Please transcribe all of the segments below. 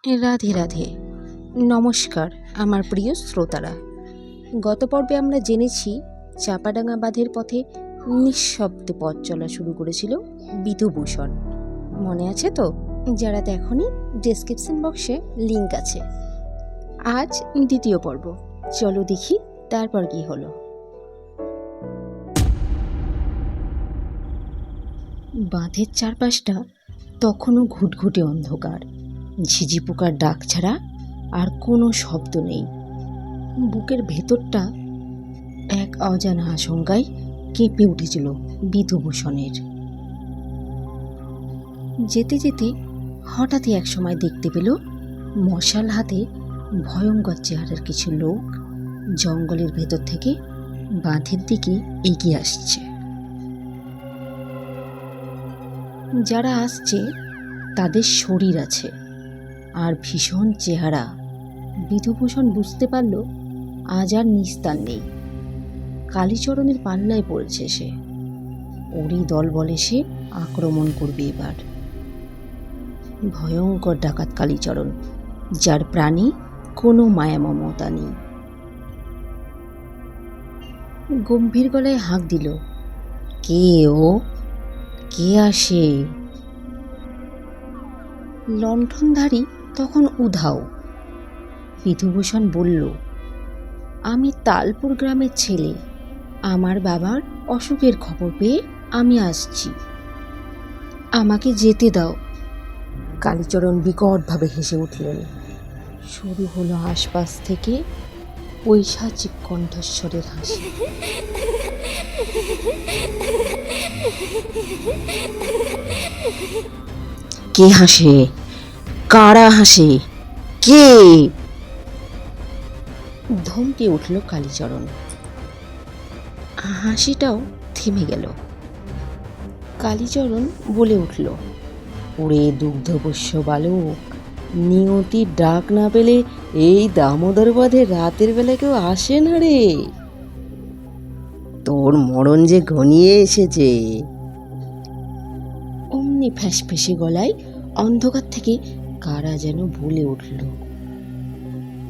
রাধে রাধে, নমস্কার আমার প্রিয় শ্রোতারা। গত পর্বে আমরা জেনেছি চাপাডাঙ্গা বাঁধের পথে নিঃশব্দে পথ চলা শুরু করেছিল বিধুভূষণ। মনে আছে তো? যারা দেখনি, ডেসক্রিপশন বক্সে লিংক আছে। আজ দ্বিতীয় পর্ব, চলো দেখি তারপর কি হলো। বাঁধের চারপাশটা তখনও ঘুটঘুটে অন্ধকার, ঝিঝি পোকার ডাক ছাড়া আর কোনো শব্দ নেই। বুকের ভেতরটা এক অজানা আশঙ্কায় কেঁপে উঠেছিল বিধুভূষণের। যেতে যেতে হঠাৎই এক সময় দেখতে পেল মশাল হাতে ভয়ঙ্কর চেহারার কিছু লোক জঙ্গলের ভেতর থেকে বাঁধের দিকে এগিয়ে আসছে। যারা আসছে তাদের শরীর আছে আর ভীষণ চেহারা। বিধুভূষণ বুঝতে পারল আজ আর নিস্তার নেই, কালীচরণের পাল্লায় পড়েছে সে। ওরই দল বলে সে আক্রমণ করবে এবার। ভয়ঙ্কর ডাকাত কালীচরণ, যার প্রাণী কোনো মায়া মমতা নেই। গম্ভীর গলায় হাঁক দিল, কে ও? কে আসে? লণ্ঠনধারী তখন উধাও। বিধুভূষণ বলল, আমি তালপুর গ্রামের ছেলে, আমার বাবার অসুখের খবর পেয়ে আমি আসছি, আমাকে যেতে দাও। কালীচরণ বিকটভাবে হেসে উঠলেন। শুরু হলো আশপাশ থেকে পৈশাচিক কণ্ঠস্বরের হাসি। কে হাসে? কারা হাসে? কে? ধমকে উঠল কালীচরণ। হাসিটাও থেমে গেল। কালীচরণ বলে উঠল, ওরে দুগ্ধপোষ্য বালক, নিয়তির ডাক না পেলে এই দামোদর বাঁধে রাতের বেলা কেউ আসে না রে। তোর মরণ যে ঘনিয়ে এসেছে। অমনি ফ্যাসফেসে গলায় অন্ধকার থেকে কারা যেন বলে উঠল,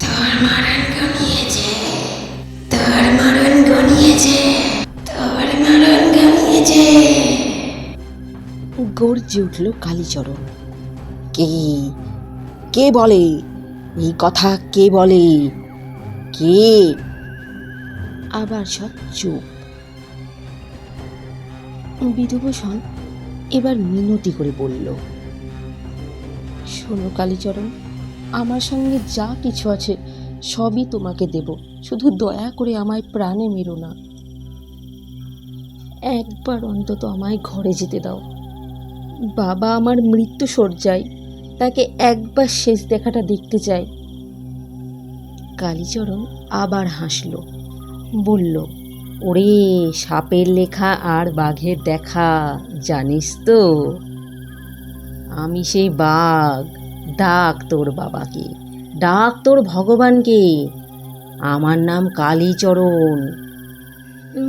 তোর মরণ ঘনিয়েছে, তোর মরণ ঘনিয়েছে, তোর মরণ ঘনিয়েছে। গর্জে উঠল কালীচরণ। কে? কে বলে এই কথা? কে বলে? কে? আবার সব চুপ। বিধুভূষণ এবার মিনতি করে বলল, শোনো কালীচরণ, আমার সঙ্গে যা কিছু আছে সবই তোমাকে দেব, শুধু দয়া করে আমায় প্রাণে মেরো না। একবার অন্তত আমায় ঘরে যেতে দাও। বাবা আমার মৃত্যু শয্যায়, তাকে একবার শেষ দেখাটা দেখতে চাই। কালীচরণ আবার হাসল, বলল, ওরে সাপের লেখা আর বাঘের দেখা, জানিস তো আমি সেই বাঘ। ডাক তোর বাবাকে, ডাক তোর ভগবানকে, আমার নাম কালীচরণ।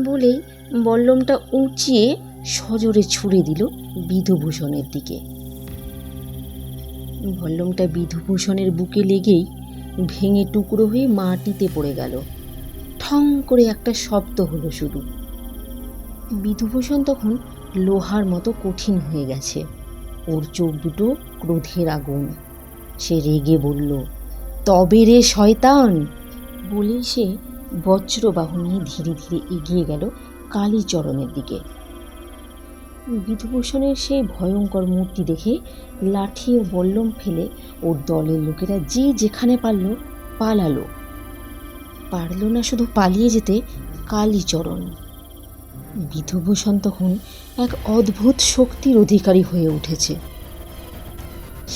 বলেই বল্লমটা উঁচিয়ে সজোরে ছুঁড়ে দিল বিধুভূষণের দিকে। বল্লমটা বিধুভূষণের বুকে লেগেই ভেঙে টুকরো হয়ে মাটিতে পড়ে গেল। ঠং করে একটা শব্দ হলো শুধু। বিধুভূষণ তখন লোহার মতো কঠিন হয়ে গেছে। ওর চোখ দুটো ক্রোধের আগুন। সে রেগে বলল, তবে রে শয়তান। বলেই সে বজ্রবাহু নিয়ে ধীরে ধীরে এগিয়ে গেল কালীচরণের দিকে। বিধুভূষণের সেই ভয়ঙ্কর মূর্তি দেখে লাঠি ও বল্লম ফেলে ওর দলের লোকেরা যে যেখানে পালালো। পারল না শুধু পালিয়ে যেতে কালীচরণ। বিধুভূষণ তখন এক অদ্ভুত শক্তির অধিকারী হয়ে উঠেছে।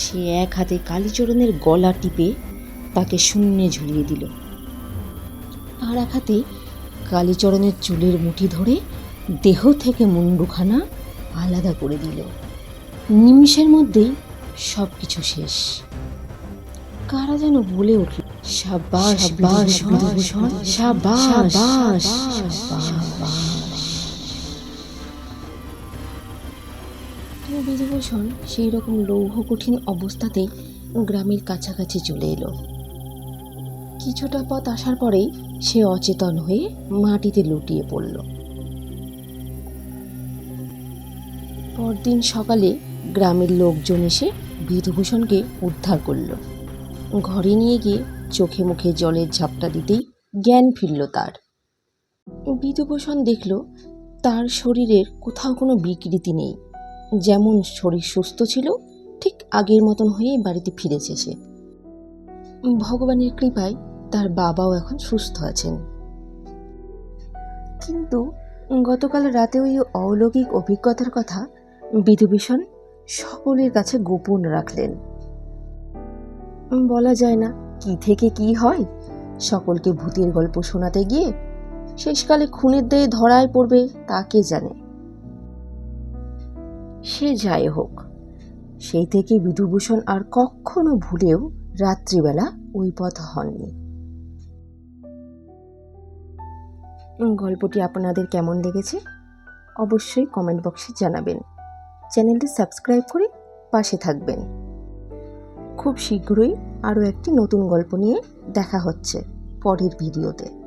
সে এক হাতে কালীচরণের গলা টিপে তাকে শূন্যে ঝুলিয়ে দিল, আর এক হাতে কালীচরণের চুলের মুঠি ধরে দেহ থেকে মুন্ডুখানা আলাদা করে দিল। নিমিষের মধ্যেই সব কিছু শেষ। কারা যেন বলে উঠল, সাবাস বিধুভূষণ, সাবাস। বিধুভূষণ সেই রকম লৌহ কঠিন অবস্থাতেই গ্রামের কাছাকাছি চলে এলো। কিছুটা পথ আসার পরেই সে অচেতন হয়ে মাটিতে লুটিয়ে পড়ল। পরদিন সকালে গ্রামের লোকজন এসে বিধুভূষণকে উদ্ধার করল। ঘরে নিয়ে গিয়ে চোখে মুখে জলের ঝাপটা দিতেই জ্ঞান ফিরল তার। বিধুভূষণ দেখল তার শরীরের কোথাও কোনো বিকৃতি নেই। যেমন শরীর সুস্থ ছিল ঠিক আগের মতন হয়ে বাড়িতে ফিরেছে সে। ভগবানের কৃপায় তার বাবাও এখন সুস্থ আছেন। কিন্তু গতকাল রাতে ওই অলৌকিক অভিজ্ঞতার কথা বিধুভূষণ সকলের কাছে গোপন রাখলেন। বলা যায় না কি থেকে কি হয়। সকলকে ভূতের গল্প শোনাতে গিয়ে শেষকালে খুনের দায়ে ধরায় পড়বে তা কে জানে। সে যাই হোক, সেই থেকে বিধুভূষণ আর কখনো ভুলেও রাত্রিবেলা ওই পথ হননি। গল্পটি আপনাদের কেমন লেগেছে অবশ্যই কমেন্ট বক্সে জানাবেন। চ্যানেলটি সাবস্ক্রাইব করে পাশে থাকবেন। খুব শীঘ্রই আরও একটি নতুন গল্প নিয়ে দেখা হচ্ছে পরের ভিডিওতে।